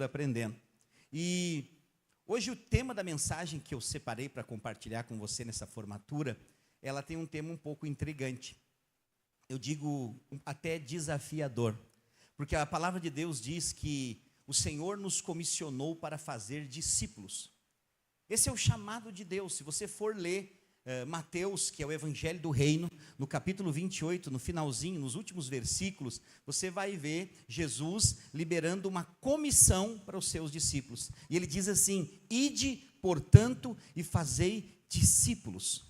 Aprendendo. E hoje o tema da mensagem que eu separei para compartilhar com você nessa formatura, ela tem um tema um pouco intrigante. Eu digo até desafiador, porque a palavra de Deus diz que o Senhor nos comissionou para fazer discípulos. Esse é o chamado de Deus. Se você for ler Mateus, que é o Evangelho do Reino, no capítulo 28, no finalzinho, nos últimos versículos, você vai ver Jesus liberando uma comissão para os seus discípulos. E ele diz assim: ide, portanto, e fazei discípulos.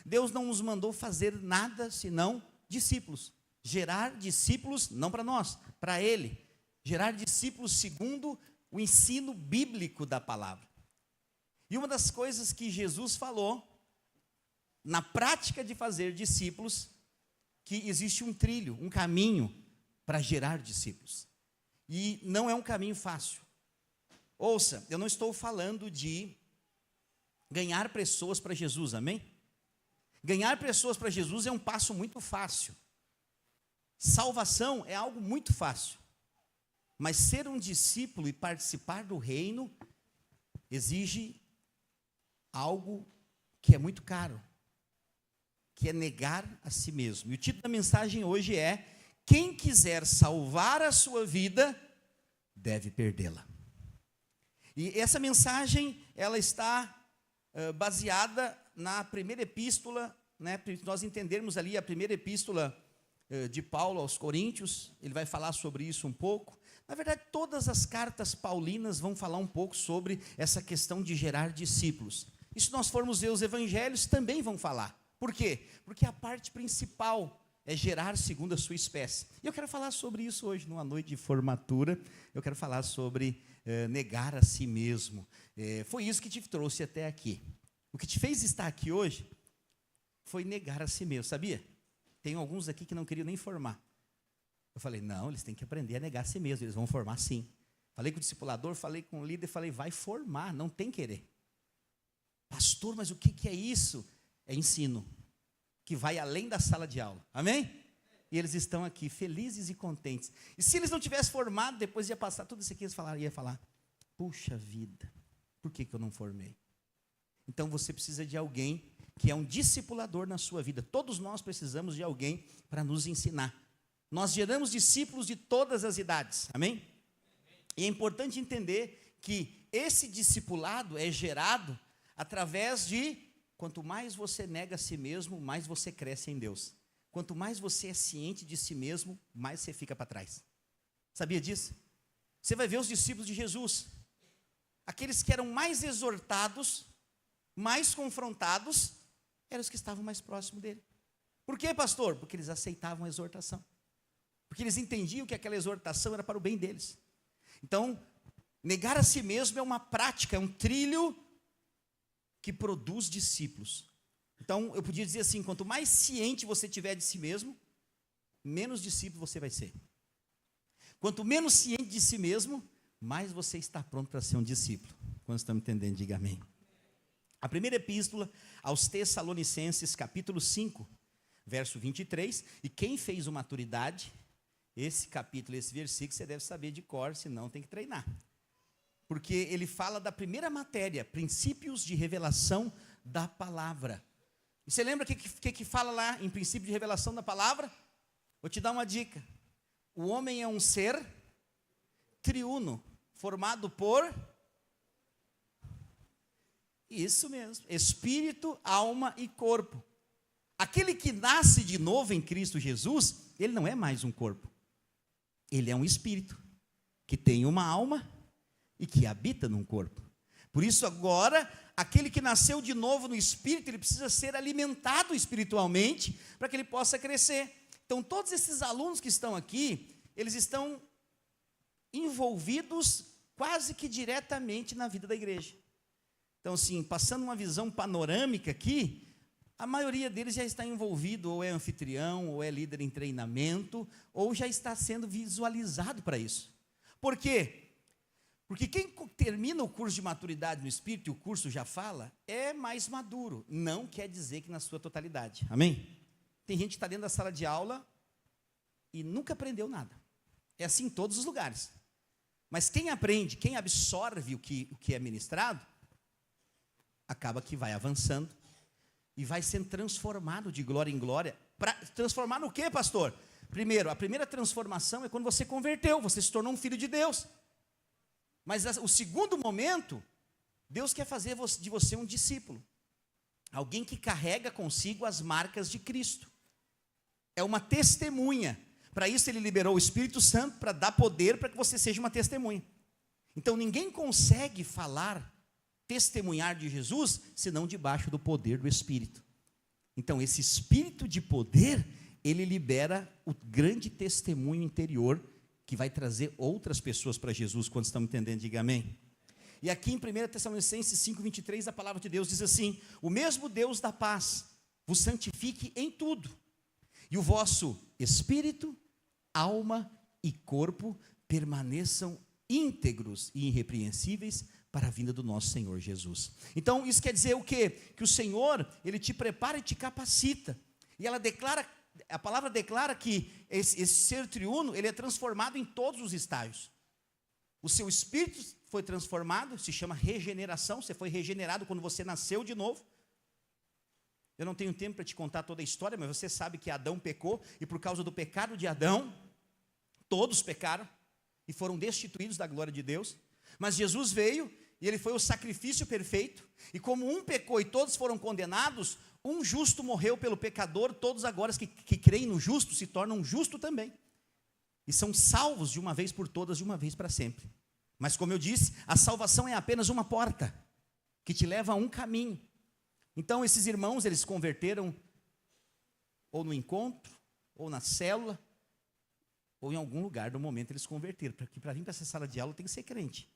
Deus não nos mandou fazer nada senão discípulos. Gerar discípulos, não para nós, para Ele. Gerar discípulos segundo o ensino bíblico da palavra. E uma das coisas que Jesus falou, na prática de fazer discípulos, que existe um trilho, um caminho para gerar discípulos. E não é um caminho fácil. Ouça, eu não estou falando de ganhar pessoas para Jesus, amém? Ganhar pessoas para Jesus é um passo muito fácil. Salvação é algo muito fácil. Mas ser um discípulo e participar do reino exige algo que é muito caro, que é negar a si mesmo. E o título da mensagem hoje é: quem quiser salvar a sua vida, deve perdê-la. E essa mensagem, ela está baseada na primeira epístola, né, nós entendermos ali a primeira epístola de Paulo aos Coríntios. Ele vai falar sobre isso um pouco. Na verdade, todas as cartas paulinas vão falar um pouco sobre essa questão de gerar discípulos. E se nós formos ver os evangelhos, também vão falar. Por quê? Porque a parte principal é gerar segundo a sua espécie. E eu quero falar sobre isso hoje, numa noite de formatura. Eu quero falar sobre negar a si mesmo. Foi isso que te trouxe até aqui. O que te fez estar aqui hoje foi negar a si mesmo, sabia? Tem alguns aqui que não queriam nem formar. Eu falei, não, eles têm que aprender a negar a si mesmo, eles vão formar sim. Falei com o discipulador, falei com o líder, falei, vai formar, não tem querer. Pastor, mas o que é isso? É ensino, que vai além da sala de aula, amém? E eles estão aqui felizes e contentes. E se eles não tivessem formado, depois ia passar tudo isso aqui, eles iam falar, puxa vida, por que eu não formei? Então você precisa de alguém que é um discipulador na sua vida. Todos nós precisamos de alguém para nos ensinar. Nós geramos discípulos de todas as idades, amém? E é importante entender que esse discipulado é gerado através de, quanto mais você nega a si mesmo, mais você cresce em Deus. Quanto mais você é ciente de si mesmo, mais você fica para trás. Sabia disso? Você vai ver os discípulos de Jesus, aqueles que eram mais exortados, mais confrontados, eram os que estavam mais próximos dele. Por quê, pastor? Porque eles aceitavam a exortação. Porque eles entendiam que aquela exortação era para o bem deles. Então, negar a si mesmo é uma prática, é um trilho que produz discípulos. Então, eu podia dizer assim, quanto mais ciente você tiver de si mesmo, menos discípulo você vai ser. Quanto menos ciente de si mesmo, mais você está pronto para ser um discípulo. Quando estamos entendendo, diga amém. A primeira epístola aos Tessalonicenses, capítulo 5, verso 23, e quem fez o maturidade, esse capítulo, esse versículo, você deve saber de cor, senão tem que treinar. Porque ele fala da primeira matéria, princípios de revelação da palavra. E você lembra o que fala lá em princípio de revelação da palavra? Vou te dar uma dica. O homem é um ser triuno, formado por... Isso mesmo, espírito, alma e corpo. Aquele que nasce de novo em Cristo Jesus, ele não é mais um corpo. Ele é um espírito, que tem uma alma e que habita num corpo. Por isso agora, aquele que nasceu de novo no espírito, ele precisa ser alimentado espiritualmente, para que ele possa crescer. Então todos esses alunos que estão aqui, eles estão envolvidos quase que diretamente na vida da igreja. Então, assim, passando uma visão panorâmica aqui, a maioria deles já está envolvido, ou é anfitrião, ou é líder em treinamento, ou já está sendo visualizado para isso. Por quê? Porque quem termina o curso de maturidade no Espírito, e o curso já fala, é mais maduro. Não quer dizer que na sua totalidade. Amém? Tem gente que está dentro da sala de aula e nunca aprendeu nada. É assim em todos os lugares. Mas quem aprende, quem absorve o que é ministrado, acaba que vai avançando e vai sendo transformado de glória em glória. Transformar no quê, pastor? Primeiro, a primeira transformação é quando você converteu, você se tornou um filho de Deus. Mas o segundo momento, Deus quer fazer de você um discípulo. Alguém que carrega consigo as marcas de Cristo. É uma testemunha. Para isso ele liberou o Espírito Santo para dar poder para que você seja uma testemunha. Então ninguém consegue falar, testemunhar de Jesus, senão debaixo do poder do Espírito. Então esse Espírito de poder, ele libera o grande testemunho interior que vai trazer outras pessoas para Jesus, quando estão entendendo, diga amém. E aqui em 1 Tessalonicenses 5:23, a palavra de Deus diz assim: o mesmo Deus da paz vos santifique em tudo, e o vosso espírito, alma e corpo permaneçam íntegros e irrepreensíveis para a vinda do nosso Senhor Jesus. Então isso quer dizer o quê? Que o Senhor, ele te prepara e te capacita. E a palavra declara que esse ser triuno, ele é transformado em todos os estágios. O seu espírito foi transformado, se chama regeneração, você foi regenerado quando você nasceu de novo. Eu não tenho tempo para te contar toda a história, mas você sabe que Adão pecou, e por causa do pecado de Adão, todos pecaram, e foram destituídos da glória de Deus. Mas Jesus veio, e ele foi o sacrifício perfeito, e como um pecou e todos foram condenados, um justo morreu pelo pecador, todos agora que creem no justo se tornam justo também. E são salvos de uma vez por todas, de uma vez para sempre. Mas como eu disse, a salvação é apenas uma porta, que te leva a um caminho. Então esses irmãos, eles se converteram, ou no encontro, ou na célula, ou em algum lugar do momento eles se converteram, porque para vir para essa sala de aula tem que ser crente,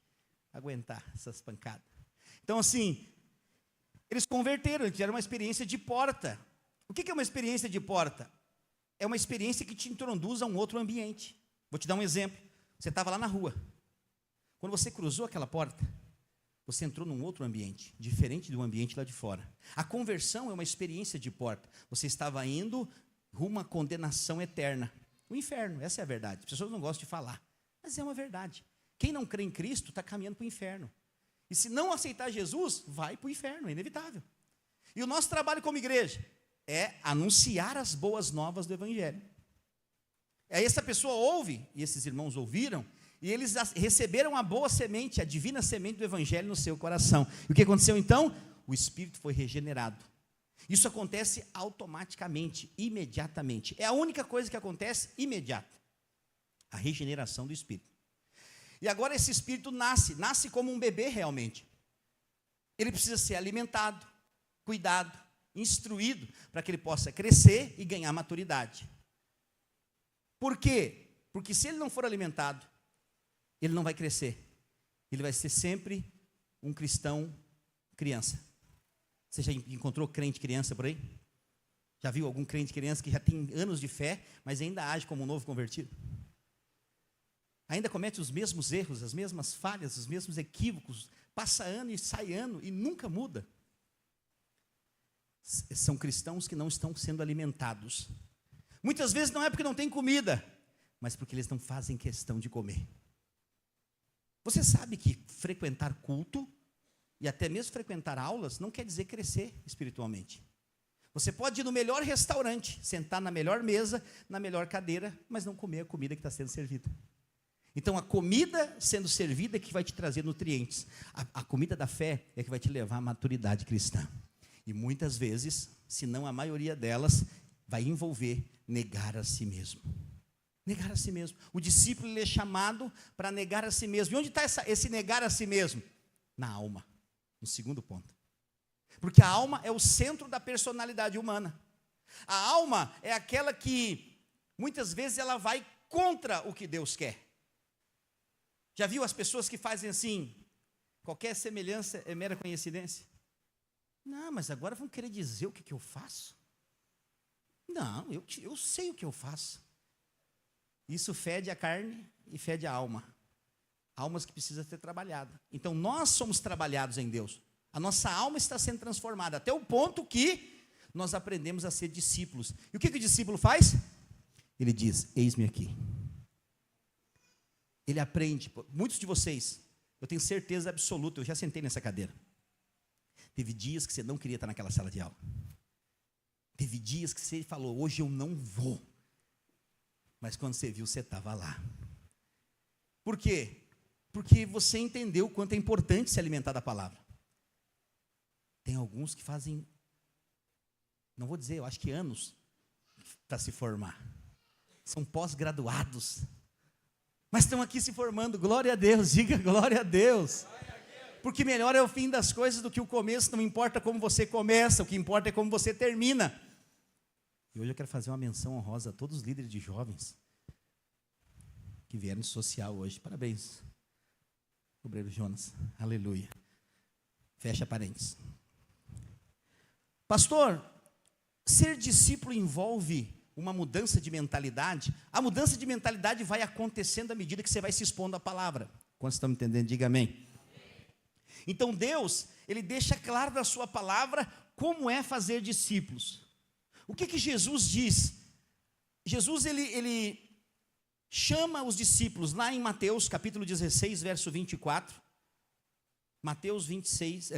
aguentar essas pancadas. Então assim, eles converteram, eles tiveram uma experiência de porta. O que é uma experiência de porta? É uma experiência que te introduz a um outro ambiente. Vou te dar um exemplo. Você estava lá na rua. Quando você cruzou aquela porta, você entrou num outro ambiente, diferente do ambiente lá de fora. A conversão é uma experiência de porta. Você estava indo rumo à condenação eterna. O inferno, essa é a verdade. As pessoas não gostam de falar, mas é uma verdade. Quem não crê em Cristo está caminhando para o inferno. E se não aceitar Jesus, vai para o inferno, é inevitável. E o nosso trabalho como igreja é anunciar as boas novas do Evangelho. Aí essa pessoa ouve, e esses irmãos ouviram, e eles receberam a boa semente, a divina semente do Evangelho no seu coração. E o que aconteceu então? O Espírito foi regenerado. Isso acontece automaticamente, imediatamente. É a única coisa que acontece imediata. A regeneração do Espírito. E agora esse Espírito nasce como um bebê realmente. Ele precisa ser alimentado, cuidado, instruído, para que ele possa crescer e ganhar maturidade. Por quê? Porque se ele não for alimentado, ele não vai crescer. Ele vai ser sempre um cristão criança. Você já encontrou crente criança por aí? Já viu algum crente criança que já tem anos de fé, mas ainda age como um novo convertido? Ainda comete os mesmos erros, as mesmas falhas, os mesmos equívocos, passa ano e sai ano e nunca muda. São cristãos que não estão sendo alimentados. Muitas vezes não é porque não tem comida, mas porque eles não fazem questão de comer. Você sabe que frequentar culto e até mesmo frequentar aulas não quer dizer crescer espiritualmente. Você pode ir no melhor restaurante, sentar na melhor mesa, na melhor cadeira, mas não comer a comida que está sendo servida. Então a comida sendo servida é que vai te trazer nutrientes. A comida da fé é que vai te levar à maturidade cristã. E muitas vezes, se não a maioria delas, vai envolver negar a si mesmo. Negar a si mesmo. O discípulo ele é chamado para negar a si mesmo. E onde está esse negar a si mesmo? Na alma. No segundo ponto. Porque a alma é o centro da personalidade humana. A alma é aquela que, muitas vezes, ela vai contra o que Deus quer. Já viu as pessoas que fazem assim, qualquer semelhança é mera coincidência? Não, mas agora vão querer dizer o que eu faço? Não, eu sei o que eu faço. Isso fede a carne e fede a alma. Almas que precisam ser trabalhadas. Então nós somos trabalhados em Deus. A nossa alma está sendo transformada, até o ponto que nós aprendemos a ser discípulos. E o que o discípulo faz? Ele diz, eis-me aqui. ele aprende. Muitos de vocês, eu tenho certeza absoluta, eu já sentei nessa cadeira. Teve dias que você não queria estar naquela sala de aula. Teve dias que você falou, hoje eu não vou. Mas quando você viu, você estava lá. Por quê? Porque você entendeu o quanto é importante se alimentar da palavra. Tem alguns que fazem, não vou dizer, eu acho que anos, para se formar. São pós-graduados. Mas estão aqui se formando, glória a Deus, diga glória a Deus. Porque melhor é o fim das coisas do que o começo, não importa como você começa, o que importa é como você termina. E hoje eu quero fazer uma menção honrosa a todos os líderes de jovens que vieram de social hoje. Parabéns, obreiro Jonas, aleluia. Fecha parênteses. Pastor, ser discípulo envolve uma mudança de mentalidade. A mudança de mentalidade vai acontecendo à medida que você vai se expondo à palavra. Quantos estão me entendendo? Diga amém. Então Deus, Ele deixa claro na sua palavra como é fazer discípulos. O que Jesus diz? Jesus, ele chama os discípulos, lá em Mateus, capítulo 16, verso 24. Mateus 16,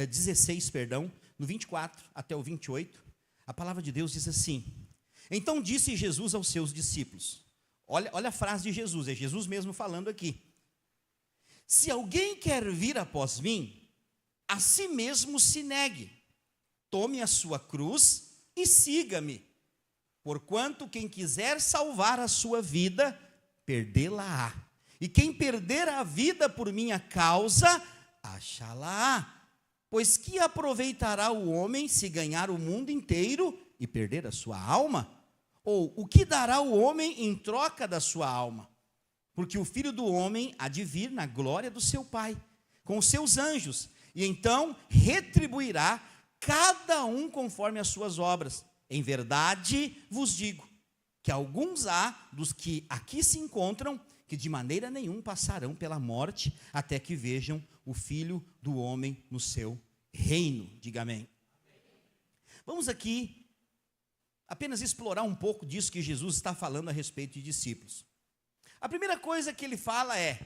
no 24 até o 28. A palavra de Deus diz assim: então disse Jesus aos seus discípulos. Olha a frase de Jesus, é Jesus mesmo falando aqui. Se alguém quer vir após mim, a si mesmo se negue, tome a sua cruz e siga-me. Porquanto quem quiser salvar a sua vida, perdê-la-á. E quem perder a vida por minha causa, achá-la-á. Pois que aproveitará o homem se ganhar o mundo inteiro e perder a sua alma? Ou o que dará o homem em troca da sua alma? Porque o Filho do Homem há de vir na glória do seu Pai, com os seus anjos, e então retribuirá cada um conforme as suas obras. Em verdade vos digo, que alguns há dos que aqui se encontram, que de maneira nenhuma passarão pela morte, até que vejam o Filho do Homem no seu reino. Diga amém. Vamos aqui apenas explorar um pouco disso que Jesus está falando a respeito de discípulos. A primeira coisa que ele fala é: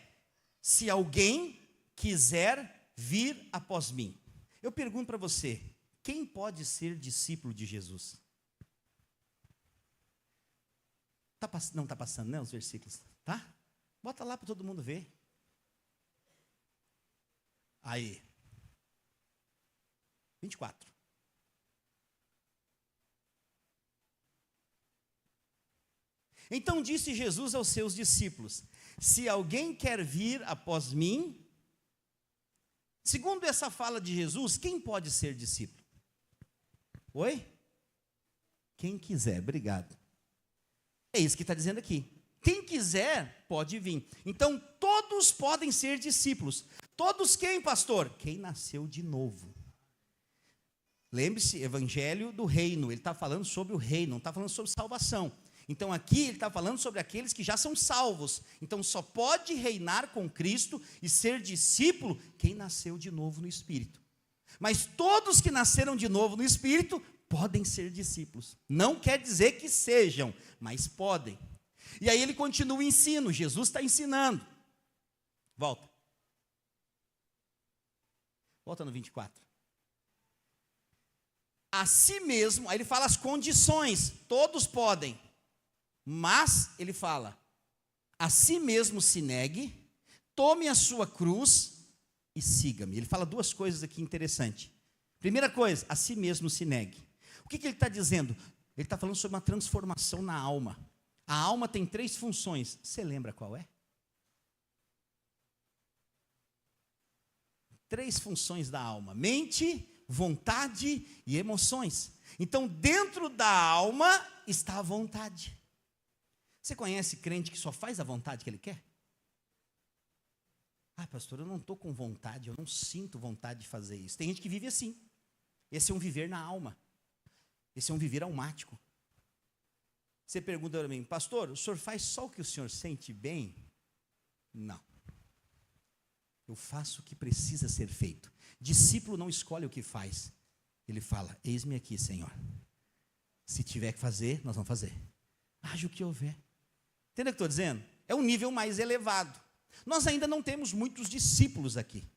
se alguém quiser vir após mim. Eu pergunto para você, quem pode ser discípulo de Jesus? Não está passando, né, os versículos? Tá? Bota lá para todo mundo ver. Aí. 24. Então disse Jesus aos seus discípulos: se alguém quer vir após mim. Segundo essa fala de Jesus, quem pode ser discípulo? Oi? Quem quiser, obrigado. É isso que está dizendo aqui. Quem quiser, pode vir. Então, todos podem ser discípulos. Todos quem, pastor? Quem nasceu de novo. Lembre-se, evangelho do reino. Ele está falando sobre o reino, não está falando sobre salvação. Então aqui ele está falando sobre aqueles que já são salvos. Então só pode reinar com Cristo e ser discípulo quem nasceu de novo no Espírito. Mas todos que nasceram de novo no Espírito podem ser discípulos. Não quer dizer que sejam, mas podem. E aí ele continua o ensino, Jesus está ensinando. Volta no 24. A si mesmo, aí ele fala as condições, todos podem. Mas, ele fala, a si mesmo se negue, tome a sua cruz e siga-me. Ele fala duas coisas aqui interessantes. Primeira coisa, a si mesmo se negue. O que ele está dizendo? Ele está falando sobre uma transformação na alma. A alma tem 3 funções. Você lembra qual é? 3 funções da alma: mente, vontade e emoções. Então, dentro da alma está a vontade. Você conhece crente que só faz a vontade que ele quer? Ah, pastor, eu não estou com vontade, eu não sinto vontade de fazer isso. Tem gente que vive assim. Esse é um viver na alma. Esse é um viver almático. Você pergunta para mim: pastor, o senhor faz só o que o senhor sente bem? Não. Eu faço o que precisa ser feito. Discípulo não escolhe o que faz. Ele fala: eis-me aqui, Senhor. Se tiver que fazer, nós vamos fazer. Haja o que houver. Entendeu o que estou dizendo? É um nível mais elevado. Nós ainda não temos muitos discípulos aqui,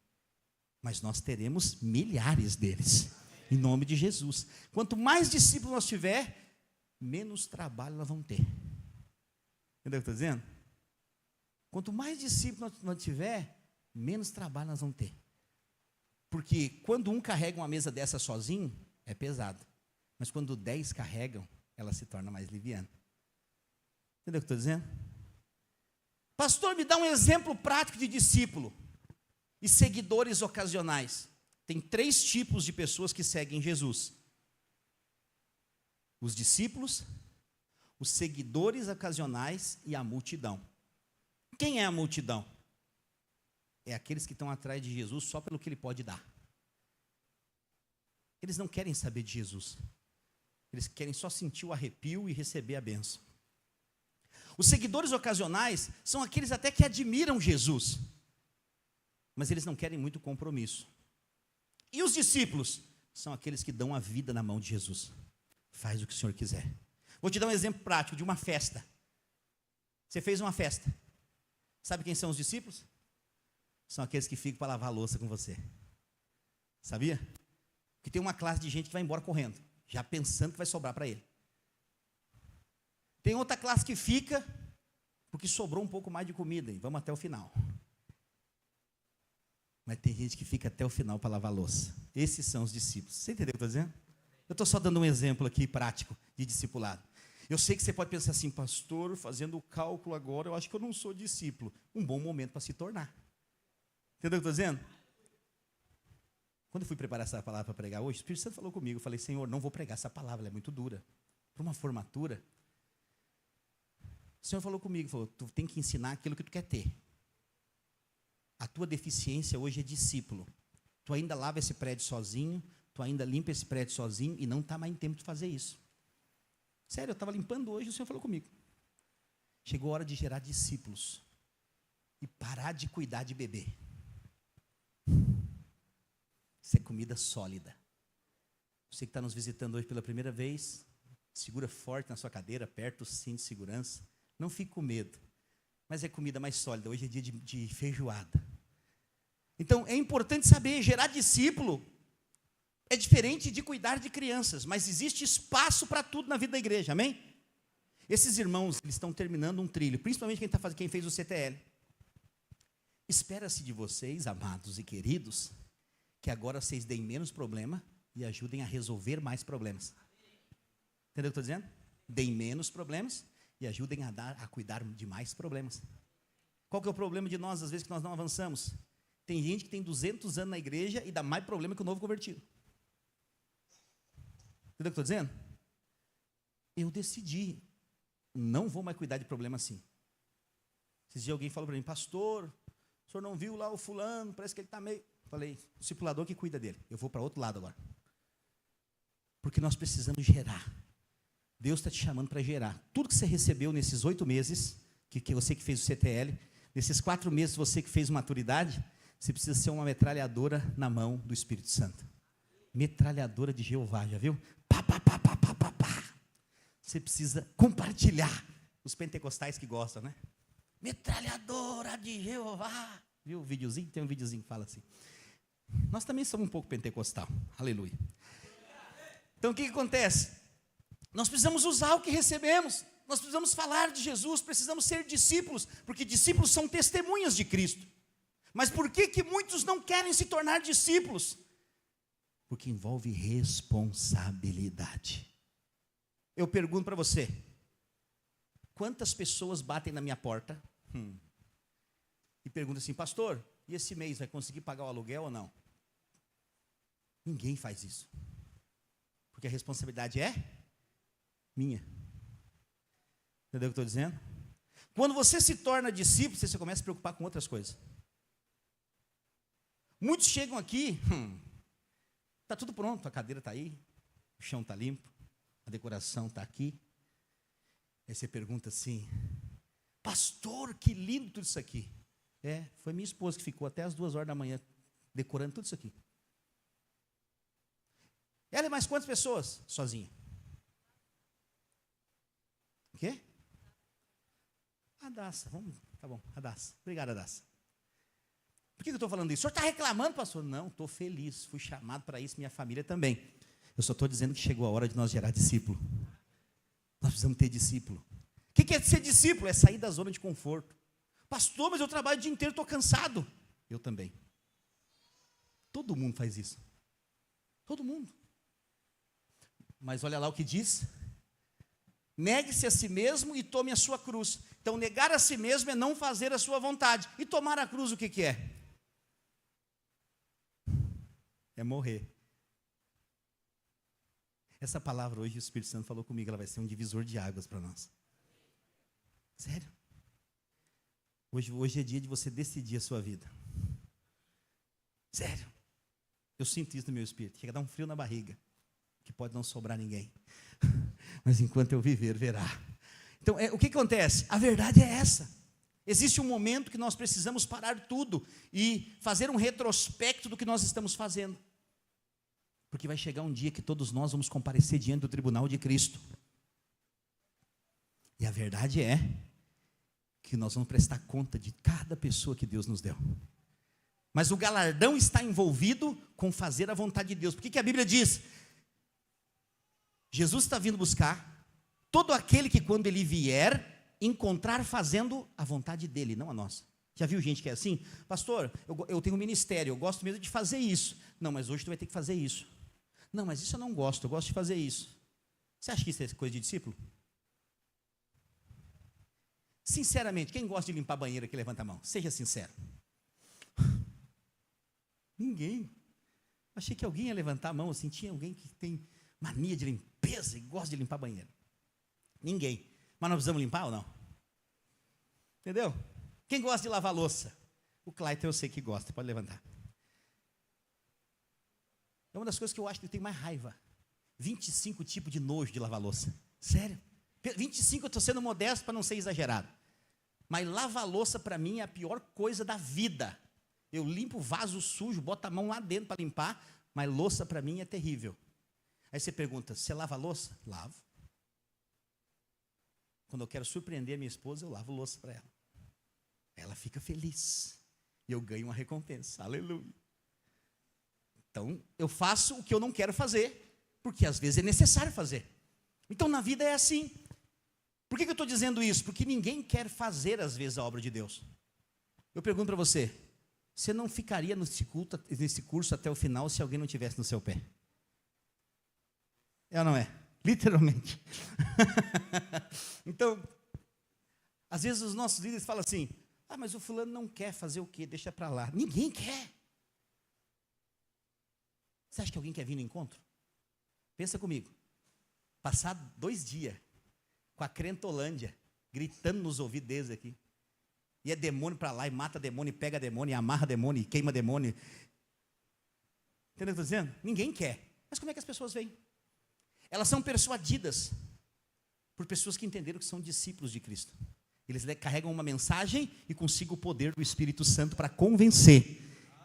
mas nós teremos milhares deles, em nome de Jesus. Quanto mais discípulos nós tiver, menos trabalho nós vamos ter. Entendeu o que eu estou dizendo? Quanto mais discípulos nós tiver, menos trabalho nós vamos ter. Porque quando um carrega uma mesa dessa sozinho, é pesado. Mas quando 10 carregam, ela se torna mais liviana. Entendeu o que eu estou dizendo? Pastor, me dá um exemplo prático de discípulo e seguidores ocasionais. Tem 3 tipos de pessoas que seguem Jesus: os discípulos, os seguidores ocasionais e a multidão. Quem é a multidão? É aqueles que estão atrás de Jesus só pelo que ele pode dar. Eles não querem saber de Jesus. Eles querem só sentir o arrepio e receber a bênção. Os seguidores ocasionais são aqueles até que admiram Jesus, mas eles não querem muito compromisso. E os discípulos são aqueles que dão a vida na mão de Jesus. Faz o que o Senhor quiser. Vou te dar um exemplo prático de uma festa. Você fez uma festa. Sabe quem são os discípulos? São aqueles que ficam para lavar a louça com você. Sabia? Porque tem uma classe de gente que vai embora correndo, já pensando que vai sobrar para ele. Tem outra classe que fica porque sobrou um pouco mais de comida e vamos até o final. Mas tem gente que fica até o final para lavar a louça. Esses são os discípulos. Você entendeu o que eu estou dizendo? Eu estou só dando um exemplo aqui prático de discipulado. Eu sei que você pode pensar assim, pastor, fazendo o cálculo agora, eu acho que eu não sou discípulo. Um bom momento para se tornar. Entendeu o que eu estou dizendo? Quando eu fui preparar essa palavra para pregar hoje, o Espírito Santo falou comigo. Eu falei, Senhor, não vou pregar essa palavra, ela é muito dura. Para uma formatura, o Senhor falou comigo, falou, tu tem que ensinar aquilo que tu quer ter. A tua deficiência hoje é discípulo. Tu ainda lava esse prédio sozinho, tu ainda limpa esse prédio sozinho e não está mais em tempo de fazer isso. Sério, eu estava limpando hoje e o Senhor falou comigo. Chegou a hora de gerar discípulos e parar de cuidar de bebê. Isso é comida sólida. Você que está nos visitando hoje pela primeira vez, segura forte na sua cadeira, aperta o cinto de segurança. Não fique com medo. Mas é comida mais sólida. Hoje é dia de feijoada. Então, é importante saber, gerar discípulo é diferente de cuidar de crianças, mas existe espaço para tudo na vida da igreja, amém? Esses irmãos, eles estão terminando um trilho, principalmente quem fez o CTL. Espera-se de vocês, amados e queridos, que agora vocês deem menos problema e ajudem a resolver mais problemas. Entendeu o que eu estou dizendo? Deem menos problemas e ajudem a cuidar de mais problemas. Qual que é o problema de nós, às vezes, que nós não avançamos? Tem gente que tem 200 anos na igreja e dá mais problema que o novo convertido. Entendeu o que eu estou dizendo? Eu decidi, não vou mais cuidar de problema assim. Esses dias alguém falou para mim, pastor, o senhor não viu lá o fulano, parece que ele está meio... Falei, o discipulador que cuida dele, eu vou para outro lado agora. Porque nós precisamos gerar. Deus está te chamando para gerar. Tudo que você recebeu nesses 8 meses, que você que fez o CTL, nesses 4 meses você que fez maturidade, você precisa ser uma metralhadora na mão do Espírito Santo. Metralhadora de Jeová, já viu? Pá, pá, pá, pá, pá, pá, pá. Você precisa compartilhar. Os pentecostais que gostam, né? Metralhadora de Jeová. Viu o videozinho? Tem um videozinho que fala assim. Nós também somos um pouco pentecostal. Aleluia. Então o que acontece? Nós precisamos usar o que recebemos. Nós precisamos falar de Jesus, precisamos ser discípulos, porque discípulos são testemunhas de Cristo. Mas por que muitos não querem se tornar discípulos? Porque envolve responsabilidade. Eu pergunto para você, quantas pessoas batem na minha porta e perguntam assim, pastor, e esse mês vai conseguir pagar o aluguel ou não? Ninguém faz isso. Porque a responsabilidade é minha. Entendeu o que eu estou dizendo? Quando você se torna discípulo, você começa a se preocupar com outras coisas. Muitos chegam aqui, está tudo pronto, a cadeira está aí, o chão está limpo, a decoração está aqui. Aí você pergunta assim, pastor, que lindo tudo isso aqui. Foi minha esposa que ficou até as 2 horas da manhã decorando tudo isso aqui. Ela e mais quantas pessoas? Sozinha. O quê? A Daça, vamos Tá bom, Adassa. Obrigado, Adassa. Por que eu estou falando isso? O senhor está reclamando, pastor? Não, estou feliz. Fui chamado para isso, minha família também. Eu só estou dizendo que chegou a hora de nós gerar discípulo. Nós precisamos ter discípulo. O que é ser discípulo? É sair da zona de conforto. Pastor, mas eu trabalho o dia inteiro, estou cansado. Eu também. Todo mundo faz isso. Todo mundo. Mas olha lá o que diz. Negue-se a si mesmo e tome a sua cruz. Então, negar a si mesmo é não fazer a sua vontade. E tomar a cruz, o que é? É morrer. Essa palavra hoje, o Espírito Santo falou comigo, ela vai ser um divisor de águas para nós. Sério. Hoje é dia de você decidir a sua vida. Sério. Eu sinto isso no meu espírito. Chega a dar um frio na barriga, que pode não sobrar ninguém. Mas enquanto eu viver, verá. Então, o que acontece? A verdade é essa. Existe um momento que nós precisamos parar tudo e fazer um retrospecto do que nós estamos fazendo. Porque vai chegar um dia que todos nós vamos comparecer diante do tribunal de Cristo. E a verdade é que nós vamos prestar conta de cada pessoa que Deus nos deu. Mas o galardão está envolvido com fazer a vontade de Deus. Por que a Bíblia diz? Jesus está vindo buscar todo aquele que quando ele vier, encontrar fazendo a vontade dele, não a nossa. Já viu gente que é assim? Pastor, eu tenho um ministério, eu gosto mesmo de fazer isso. Não, mas hoje tu vai ter que fazer isso. Não, mas isso eu não gosto, eu gosto de fazer isso. Você acha que isso é coisa de discípulo? Sinceramente, quem gosta de limpar banheiro aqui, levanta a mão. Seja sincero. Ninguém. Achei que alguém ia levantar a mão, assim, tinha alguém que tem mania de limpeza e gosta de limpar banheiro. Ninguém. Mas nós precisamos limpar ou não? Entendeu? Quem gosta de lavar louça? O Clayton eu sei que gosta, pode levantar. É uma das coisas que eu acho que eu tenho mais raiva. 25 tipos de nojo de lavar louça. Sério? 25 eu estou sendo modesto para não ser exagerado. Mas lavar louça para mim é a pior coisa da vida. Eu limpo o vaso sujo, boto a mão lá dentro para limpar, mas louça para mim é terrível. Aí você pergunta, você lava louça? Lavo. Quando eu quero surpreender a minha esposa, eu lavo louça para ela. Ela fica feliz. E eu ganho uma recompensa. Aleluia. Então, eu faço o que eu não quero fazer, porque às vezes é necessário fazer. Então, na vida é assim. Por que eu estou dizendo isso? Porque ninguém quer fazer, às vezes, a obra de Deus. Eu pergunto para você, você não ficaria nesse curso até o final se alguém não estivesse no seu pé? É ou não é? Literalmente. Então, às vezes os nossos líderes falam assim, mas o fulano não quer fazer o quê? Deixa para lá. Ninguém quer. Você acha que alguém quer vir no encontro? Pensa comigo. Passar 2 dias com a crentolândia, gritando nos ouvidos deles aqui. E é demônio para lá, e mata demônio, e pega demônio, e amarra demônio, e queima demônio. Entendeu o que eu estou dizendo? Ninguém quer. Mas como é que as pessoas vêm? Elas são persuadidas por pessoas que entenderam que são discípulos de Cristo. Eles carregam uma mensagem e consigam o poder do Espírito Santo para convencer.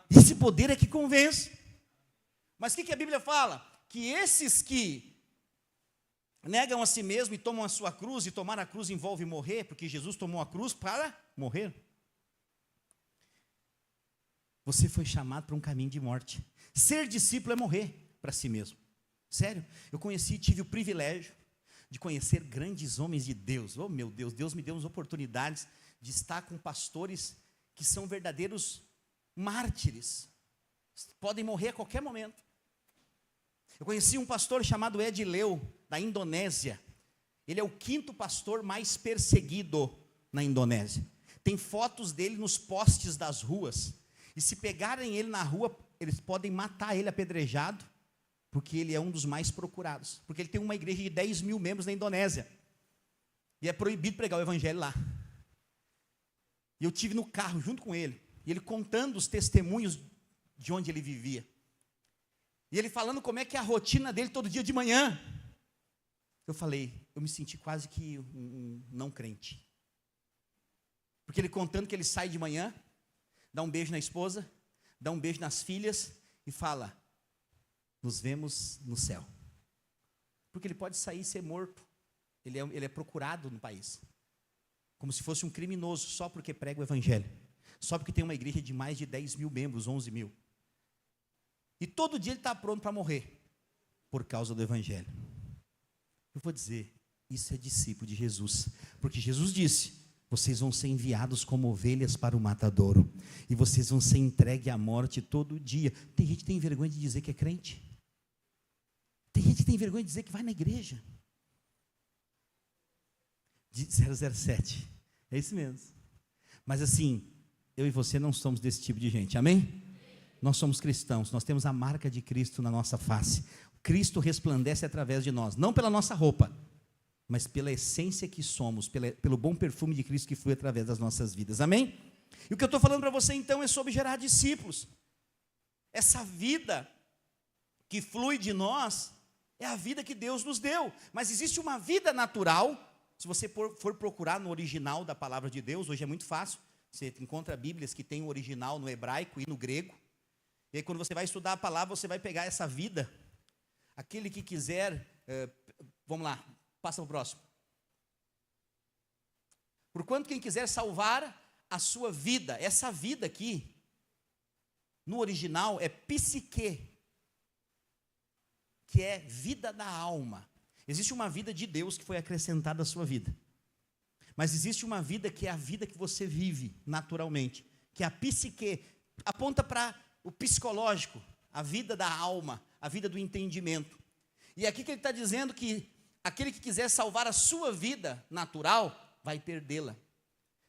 Esse poder é que convence. Mas o que a Bíblia fala? Que esses que negam a si mesmo e tomam a sua cruz, e tomar a cruz envolve morrer, porque Jesus tomou a cruz para morrer. Você foi chamado para um caminho de morte. Ser discípulo é morrer para si mesmo. Sério, eu tive o privilégio de conhecer grandes homens de Deus. Oh meu Deus, Deus me deu umas oportunidades de estar com pastores que são verdadeiros mártires. Podem morrer a qualquer momento. Eu conheci um pastor chamado Ed Leu, da Indonésia. Ele é o 5º pastor mais perseguido na Indonésia. Tem fotos dele nos postes das ruas. E se pegarem ele na rua, eles podem matar ele apedrejado, porque ele é um dos mais procurados. Porque ele tem uma igreja de 10 mil membros na Indonésia. E é proibido pregar o evangelho lá. E eu estive no carro junto com ele. E ele contando os testemunhos de onde ele vivia. E ele falando como é que é a rotina dele todo dia de manhã. Eu falei, eu me senti quase que um não crente. Porque ele contando que ele sai de manhã, dá um beijo na esposa, dá um beijo nas filhas e fala, nos vemos no céu. Porque ele pode sair e ser morto. Ele é procurado no país. como se fosse um criminoso, só porque prega o evangelho, só porque tem uma igreja de mais de 10 mil membros, 11 mil, e todo dia ele está pronto para morrer, por causa do evangelho. Eu vou dizer, isso é discípulo de Jesus, porque Jesus disse, vocês vão ser enviados como ovelhas para o matadouro, e vocês vão ser entregues à morte todo dia. Tem gente que tem vergonha de dizer que é crente, tem gente que tem vergonha de dizer que vai na igreja, de 007, é isso mesmo, mas assim, eu e você não somos desse tipo de gente, amém? Nós somos cristãos, nós temos a marca de Cristo na nossa face, Cristo resplandece através de nós, não pela nossa roupa, mas pela essência que somos, pelo bom perfume de Cristo que flui através das nossas vidas, amém? E o que eu estou falando para você então é sobre gerar discípulos, essa vida que flui de nós, é a vida que Deus nos deu, mas existe uma vida natural, se você for procurar no original da palavra de Deus, hoje é muito fácil, você encontra Bíblias que tem o original no hebraico e no grego, e aí quando você vai estudar a palavra, você vai pegar essa vida, aquele que quiser, vamos lá, passa para o próximo. Porquanto quem quiser salvar a sua vida, essa vida aqui, no original é psique, que é vida da alma. Existe uma vida de Deus que foi acrescentada à sua vida, mas existe uma vida que é a vida que você vive naturalmente, que é a psique, aponta para o psicológico, a vida da alma, a vida do entendimento. E aqui que ele está dizendo que aquele que quiser salvar a sua vida natural, vai perdê-la.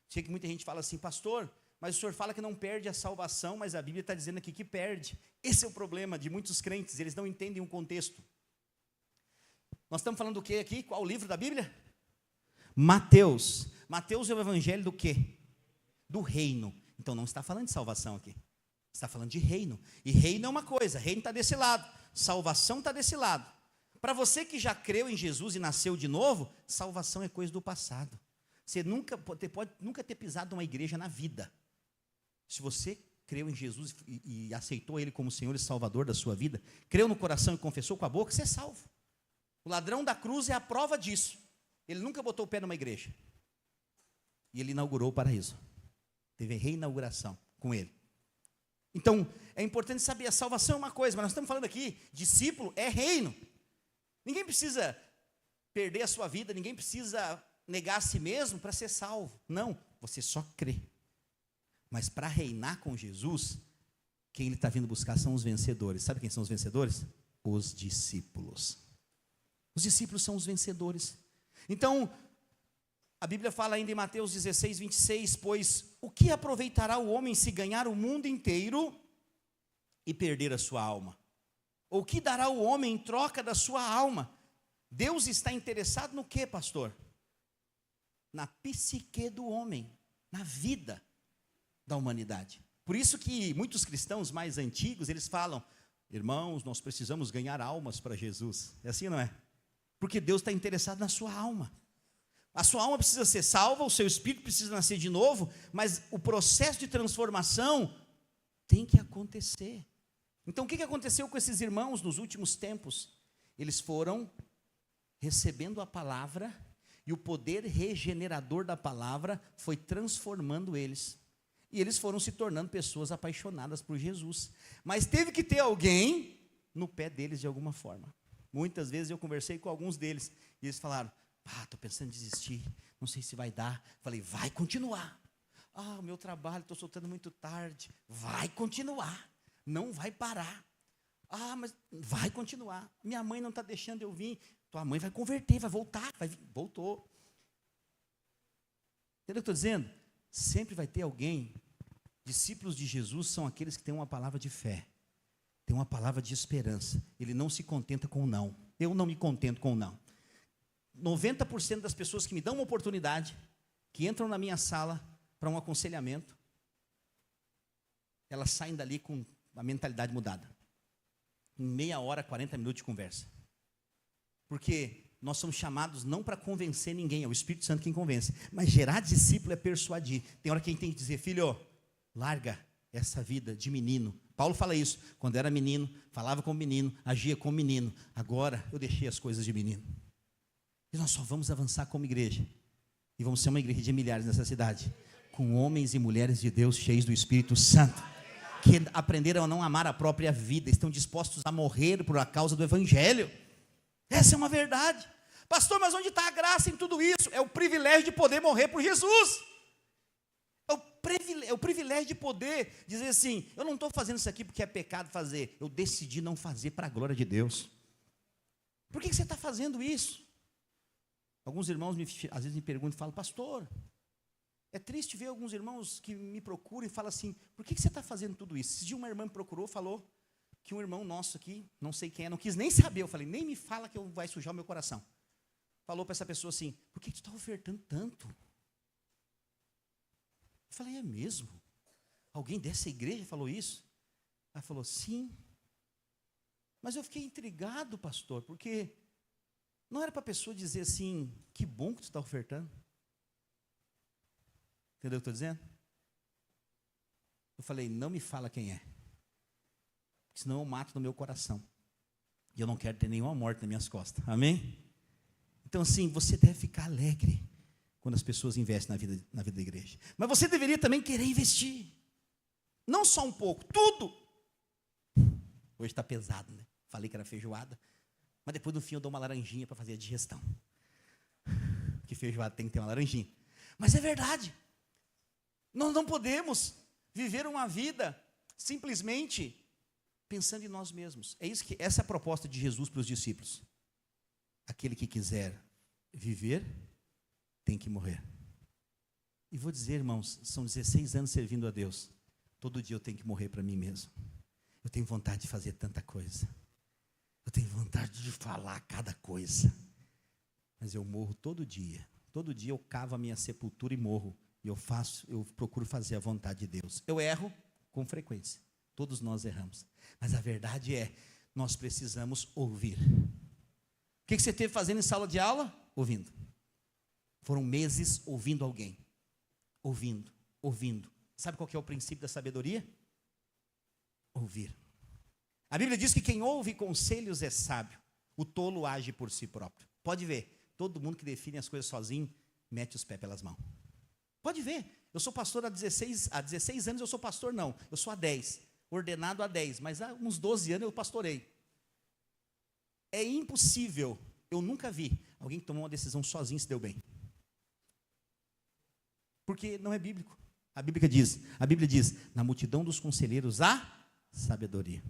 Sei que muita gente fala assim, pastor, mas o senhor fala que não perde a salvação, mas a Bíblia está dizendo aqui que perde. Esse é o problema de muitos crentes, eles não entendem o contexto. Nós estamos falando do que aqui? Qual o livro da Bíblia? Mateus. Mateus é o evangelho do quê? Do reino. Então não está falando de salvação aqui, está falando de reino. E reino é uma coisa, reino está desse lado, salvação está desse lado. Para você que já creu em Jesus e nasceu de novo, salvação é coisa do passado. Você pode nunca ter pisado numa igreja na vida. Se você creu em Jesus e aceitou Ele como Senhor e Salvador da sua vida, creu no coração e confessou com a boca, você é salvo. O ladrão da cruz é a prova disso. Ele nunca botou o pé numa igreja. E ele inaugurou o paraíso. Teve reinauguração com ele. Então, é importante saber, a salvação é uma coisa, mas nós estamos falando aqui, discípulo é reino. Ninguém precisa perder a sua vida, ninguém precisa negar a si mesmo para ser salvo. Não, você só crê. Mas para reinar com Jesus, quem ele está vindo buscar são os vencedores. Sabe quem são os vencedores? Os discípulos. Os discípulos são os vencedores. Então, a Bíblia fala ainda em Mateus 16, 26, pois o que aproveitará o homem se ganhar o mundo inteiro e perder a sua alma? Ou o que dará o homem em troca da sua alma? Deus está interessado no que, pastor? Na psique do homem, na vida da humanidade. Por isso que muitos cristãos mais antigos, eles falam, irmãos, nós precisamos ganhar almas para Jesus. É assim, não é? Porque Deus está interessado na sua alma. A sua alma precisa ser salva, o seu espírito precisa nascer de novo, mas o processo de transformação tem que acontecer. Então, o que aconteceu com esses irmãos nos últimos tempos? Eles foram recebendo a palavra e o poder regenerador da palavra foi transformando eles. E eles foram se tornando pessoas apaixonadas por Jesus. Mas teve que ter alguém no pé deles de alguma forma. Muitas vezes eu conversei com alguns deles e eles falaram, estou pensando em desistir, não sei se vai dar. Falei, vai continuar. O meu trabalho, estou soltando muito tarde. Vai continuar, não vai parar. Mas vai continuar. Minha mãe não está deixando eu vir. Tua mãe vai converter, vai voltar. Voltou. Entendeu o que eu estou dizendo? Sempre vai ter alguém. Discípulos de Jesus são aqueles que têm uma palavra de fé, tem uma palavra de esperança. Ele não se contenta com não. Eu não me contento com não. 90% das pessoas que me dão uma oportunidade, que entram na minha sala para um aconselhamento, elas saem dali com a mentalidade mudada. Em meia hora, 40 minutos de conversa. Porque nós somos chamados não para convencer ninguém, é o Espírito Santo quem convence. Mas gerar discípulo é persuadir. Tem hora que a gente tem que dizer, filho, larga essa vida de menino. Paulo fala isso, quando era menino, falava como menino, agia como menino. Agora eu deixei as coisas de menino. E nós só vamos avançar como igreja. E vamos ser uma igreja de milhares nessa cidade, com homens e mulheres de Deus cheios do Espírito Santo, que aprenderam a não amar a própria vida, estão dispostos a morrer por a causa do Evangelho. Essa é uma verdade. Pastor, mas onde está a graça em tudo isso? É o privilégio de poder morrer por Jesus. É o privilégio de poder dizer assim, eu não estou fazendo isso aqui porque é pecado fazer, eu decidi não fazer para a glória de Deus. Por que você está fazendo isso? Alguns irmãos às vezes me perguntam e falam, pastor, é triste ver alguns irmãos que me procuram e falam assim, por que você está fazendo tudo isso? Esse dia uma irmã me procurou, falou que um irmão nosso aqui, não sei quem é, não quis nem saber, eu falei, nem me fala que vai sujar o meu coração. Falou para essa pessoa assim, por que tu está ofertando tanto? Eu falei, é mesmo? Alguém dessa igreja falou isso? Ela falou, sim. Mas eu fiquei intrigado, pastor, porque não era para a pessoa dizer assim, que bom que tu está ofertando. Entendeu o que eu estou dizendo? Eu falei, não me fala quem é, senão eu mato no meu coração. E eu não quero ter nenhuma morte nas minhas costas. Amém? Então, assim, você deve ficar alegre quando as pessoas investem na vida da igreja. Mas você deveria também querer investir. Não só um pouco, tudo. Hoje está pesado, né? Falei que era feijoada. Mas depois no fim eu dou uma laranjinha para fazer a digestão. Porque feijoada tem que ter uma laranjinha. Mas é verdade. Nós não podemos viver uma vida simplesmente pensando em nós mesmos. Essa é a proposta de Jesus para os discípulos. Aquele que quiser viver, tem que morrer. E vou dizer, irmãos, são 16 anos servindo a Deus. Todo dia eu tenho que morrer para mim mesmo. Eu tenho vontade de fazer tanta coisa. Eu tenho vontade de falar cada coisa. Mas eu morro todo dia. Todo dia eu cavo a minha sepultura e morro. E eu procuro fazer a vontade de Deus. Eu erro com frequência. Todos nós erramos. Mas a verdade é, nós precisamos ouvir. O que você esteve fazendo em sala de aula? Ouvindo. Foram meses ouvindo alguém. Ouvindo, ouvindo. Sabe qual que é o princípio da sabedoria? Ouvir. A Bíblia diz que quem ouve conselhos é sábio. O tolo age por si próprio. Pode ver, todo mundo que define as coisas sozinho, mete os pés pelas mãos. Pode ver, eu sou pastor há 16 anos, eu sou pastor não, eu sou há 10, ordenado há 10, mas há uns 12 anos eu pastorei. É impossível, eu nunca vi alguém que tomou uma decisão sozinho e se deu bem. Porque não é bíblico. A Bíblia diz, na multidão dos conselheiros há sabedoria.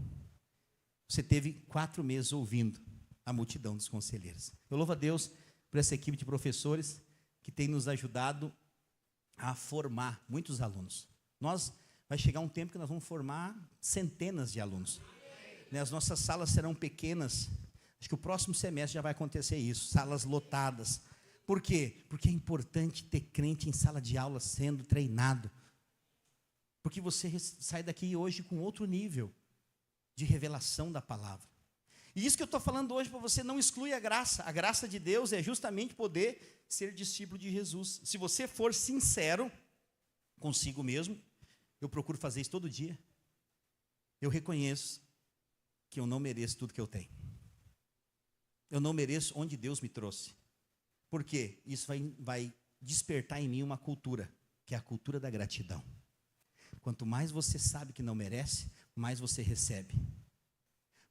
Você teve 4 meses ouvindo a multidão dos conselheiros. Eu louvo a Deus por essa equipe de professores que tem nos ajudado a formar muitos alunos. Vai chegar um tempo que nós vamos formar centenas de alunos. As nossas salas serão pequenas. Acho que o próximo semestre já vai acontecer isso, salas lotadas. Por quê? Porque é importante ter crente em sala de aula sendo treinado. Porque você sai daqui hoje com outro nível de revelação da palavra. E isso que eu estou falando hoje para você não exclui a graça. A graça de Deus é justamente poder ser discípulo de Jesus. Se você for sincero consigo mesmo, eu procuro fazer isso todo dia. Eu reconheço que eu não mereço tudo que eu tenho. Eu não mereço onde Deus me trouxe. Por quê? Isso vai despertar em mim uma cultura, que é a cultura da gratidão. Quanto mais você sabe que não merece, mais você recebe.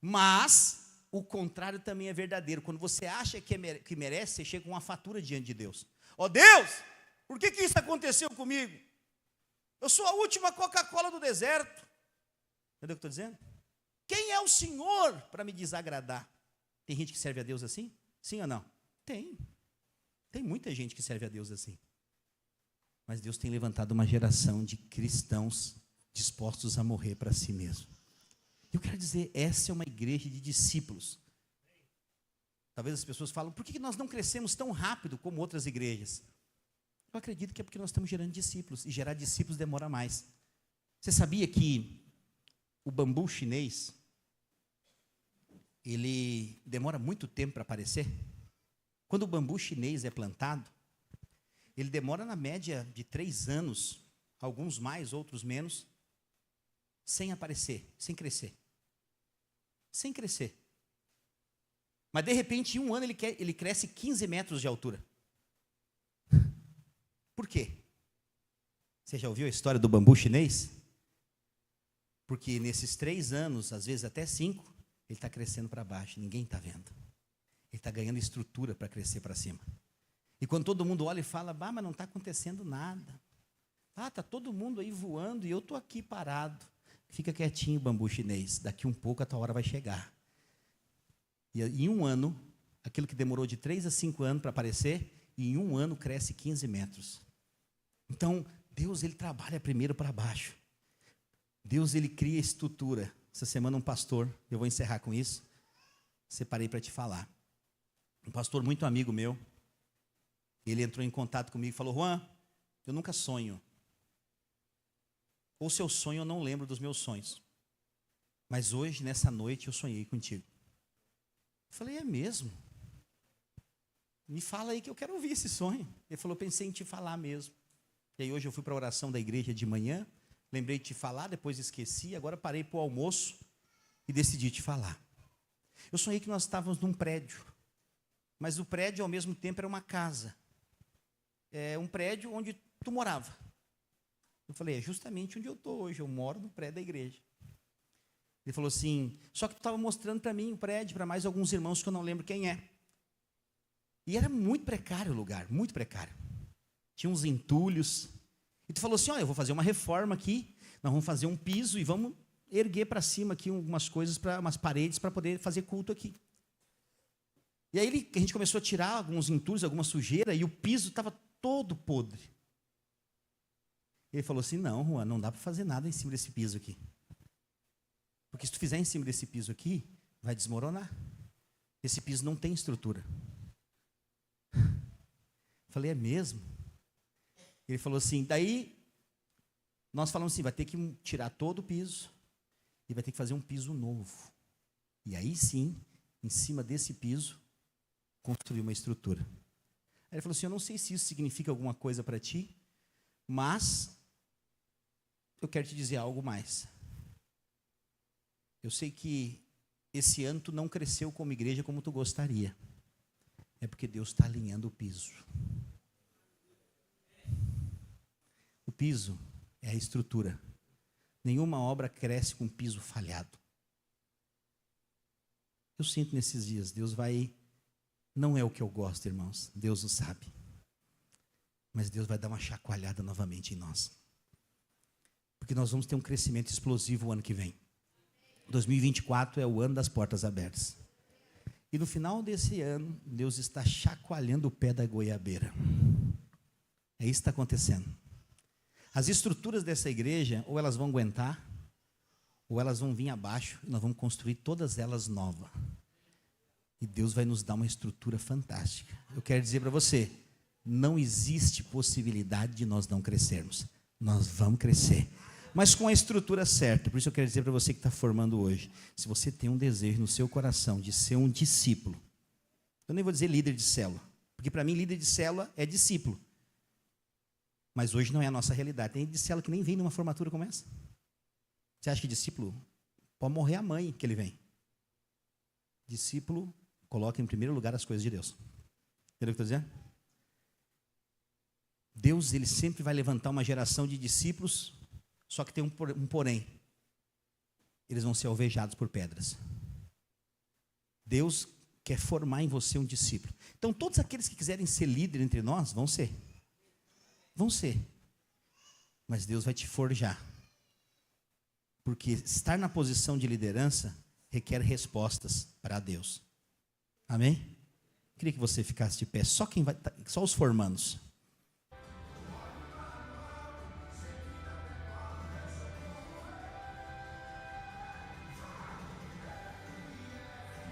Mas o contrário também é verdadeiro. Quando você acha que merece, você chega com uma fatura diante de Deus. Ó Deus, por que isso aconteceu comigo? Eu sou a última Coca-Cola do deserto. Entendeu o que eu estou dizendo? Quem é o Senhor para me desagradar? Tem gente que serve a Deus assim? Sim ou não? Tem. Tem muita gente que serve a Deus assim. Mas Deus tem levantado uma geração de cristãos dispostos a morrer para si mesmo. Eu quero dizer, essa é uma igreja de discípulos. Talvez as pessoas falam, por que nós não crescemos tão rápido como outras igrejas? Eu acredito que é porque nós estamos gerando discípulos, e gerar discípulos demora mais. Você sabia que o bambu chinês, ele demora muito tempo para aparecer? Quando o bambu chinês é plantado, ele demora na média de 3 anos, alguns mais, outros menos, sem aparecer, sem crescer. Sem crescer. Mas de repente, em um ano ele cresce 15 metros de altura. Por quê? Você já ouviu a história do bambu chinês? Porque nesses 3 anos, às vezes até 5, ele está crescendo para baixo, ninguém está vendo. Ele está ganhando estrutura para crescer para cima. E quando todo mundo olha e fala, mas não está acontecendo nada. Está todo mundo aí voando e eu estou aqui parado. Fica quietinho, bambu chinês, daqui um pouco a tua hora vai chegar. E em 1 ano, aquilo que demorou de 3 a 5 anos para aparecer, em 1 ano cresce 15 metros. Então, Deus, ele trabalha primeiro para baixo. Deus, ele cria estrutura. Essa semana um pastor, eu vou encerrar com isso, separei para te falar. Um pastor muito amigo meu, ele entrou em contato comigo e falou, Juan, eu nunca sonho. Ou se eu sonho, eu não lembro dos meus sonhos. Mas hoje, nessa noite, eu sonhei contigo. Eu falei, é mesmo? Me fala aí que eu quero ouvir esse sonho. Ele falou, pensei em te falar mesmo. E aí hoje eu fui para a oração da igreja de manhã, lembrei de te falar, depois esqueci, agora parei para o almoço e decidi te falar. Eu sonhei que nós estávamos num prédio, mas o prédio ao mesmo tempo era uma casa. É um prédio onde tu morava. Eu falei, é justamente onde eu estou hoje, eu moro no prédio da igreja. Ele falou assim, só que tu estava mostrando para mim o prédio, para mais alguns irmãos que eu não lembro quem é. E era muito precário o lugar, muito precário. Tinha uns entulhos. E tu falou assim, eu vou fazer uma reforma aqui, nós vamos fazer um piso e vamos erguer para cima aqui algumas coisas, umas paredes para poder fazer culto aqui. E aí a gente começou a tirar alguns entulhos, alguma sujeira, e o piso estava todo podre. Ele falou assim, não, Juan, não dá para fazer nada em cima desse piso aqui. Porque se tu fizer em cima desse piso aqui, vai desmoronar. Esse piso não tem estrutura. Falei, é mesmo? Ele falou assim, daí nós falamos assim, vai ter que tirar todo o piso e vai ter que fazer um piso novo. E aí sim, em cima desse piso, construir uma estrutura. Aí ele falou assim, eu não sei se isso significa alguma coisa para ti, mas eu quero te dizer algo mais. Eu sei que esse ano tu não cresceu como igreja como tu gostaria. É porque Deus está alinhando o piso. O piso é a estrutura. Nenhuma obra cresce com piso falhado. Eu sinto nesses dias, Deus vai... Não é o que eu gosto, irmãos, Deus o sabe. Mas Deus vai dar uma chacoalhada novamente em nós. Porque nós vamos ter um crescimento explosivo o ano que vem. 2024 é o ano das portas abertas. E no final desse ano, Deus está chacoalhando o pé da goiabeira. É isso que está acontecendo. As estruturas dessa igreja, ou elas vão aguentar, ou elas vão vir abaixo, e nós vamos construir todas elas novas. E Deus vai nos dar uma estrutura fantástica. Eu quero dizer para você, não existe possibilidade de nós não crescermos. Nós vamos crescer. Mas com a estrutura certa. Por isso eu quero dizer para você que está formando hoje, se você tem um desejo no seu coração de ser um discípulo, eu nem vou dizer líder de célula, porque para mim líder de célula é discípulo. Mas hoje não é a nossa realidade. Tem de célula que nem vem numa formatura como essa. Você acha que discípulo pode morrer a mãe que ele vem? Discípulo coloca em primeiro lugar as coisas de Deus. Entendeu o que eu estou dizendo? Deus, ele sempre vai levantar uma geração de discípulos, só que tem um porém. Eles vão ser alvejados por pedras. Deus quer formar em você um discípulo. Então, todos aqueles que quiserem ser líder entre nós, vão ser. Vão ser. Mas Deus vai te forjar. Porque estar na posição de liderança requer respostas para Deus. Amém? Queria que você ficasse de pé. Só os formandos.